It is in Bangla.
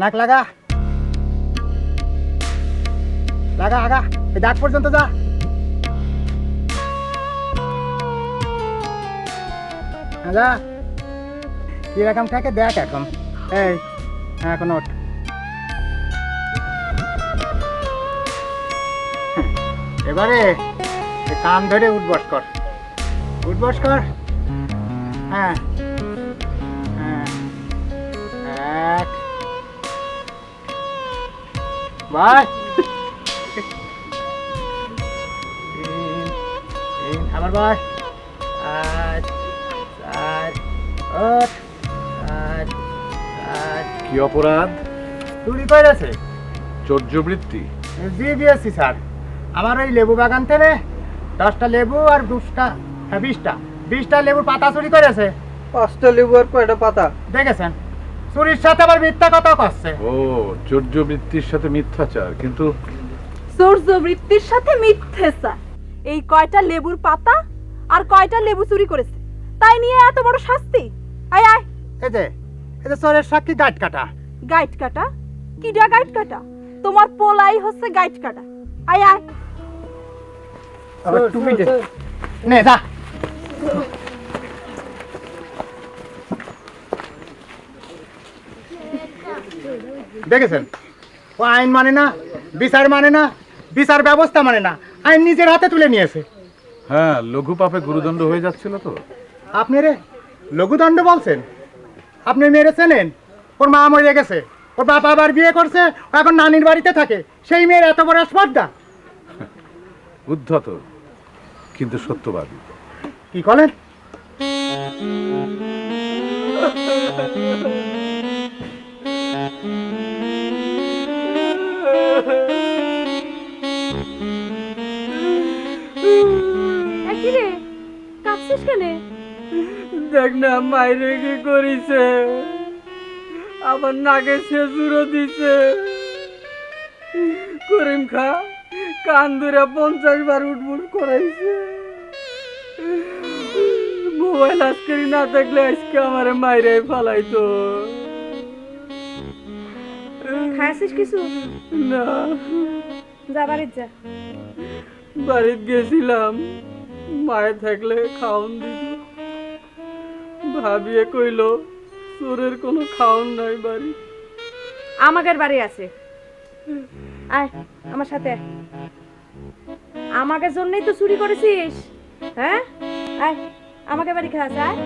নাক লাগা লাগা আগা, এই দাগ পর্যন্ত যা। যা কিরকম থাকে দেখ এখন। এই এখন ওঠ। এবারে কান ধরে উঠবস কর, উঠবস কর। হ্যাঁ হ্যাঁ, এক বাই, আবার বাই, আট চার আট আট আট। কি অপরাধ? চুরি করেছে। চৌর্যবৃত্তি? জি দিয়েছি স্যার। আমার ওই লেবু বাগান থেকে 10টা লেবু আর 20টা লেবুর পাতা চুরি করেছে। 5টা লেবু আর কয়টা পাতা? দেখেছেন, চুরির সাথে আবার মিথ্যা কথা করছে। ও, চৌর্যবৃত্তির সাথে মিথ্যাচার। কিন্তু চৌর্যবৃত্তির সাথে মিথ্যাচার, এই কয়টা লেবুর পাতা আর কয়টা লেবু চুরি করেছে তাই নিয়ে এত বড় শাস্তি? আয় আয়। এই যে চোরের সাক্ষী গাইড কাটা। গাইড কাটা? কিডা গাইড কাটা? তোমার পোলাই হচ্ছে গাইড কাটা। আয় আয়। আবার টুপি দে। নে যা। দেখেছেন, ও আইন মানে না, বিচার মানে না, বিচার ব্যবস্থা মানে না, আইন নিজের হাতে তুলে নিয়েছে। হ্যাঁ, লঘু পাপে গুরুদণ্ড হয়ে যাচ্ছিল তো। আপনি রে লঘুদণ্ড বলছেন? আপনি মেরে চেনেন? ওর মা মরে গেছে, ওর বাবা আবার বিয়ে করছে, ও এখন নানির বাড়িতে থাকে, সেই মেয়ের এত বড় স্পর্ধা। উদ্ধত কিন্তু সত্যবাদী। কি করেন? কি রে কাঁদছিস কেনে? দেখ না মাইরে কি করিছে, আবার নাকে শেষুরও দিছে। করিম খা কান ধরে 50 বার উঠবুট করাইছে। মোবাইল আজকারি না থাকলে আজকে আমার মাইরে ফালাইতো খাইছিস কিছু? না, যা বাড়ির যা। বাড়িতে গেছিলাম, মায়ে থাকলে খাওন দিত। ভাবিয়ে কইল চোরের কোনো খাওন নাই বাড়ি। আমাদের বাড়ি আছে, আয় আমার সাথে। আমাকে জন্যই তো চুরি করেছিস, হ্যাঁ? আয় আমাকে বাড়ি খাওয়া, আয়।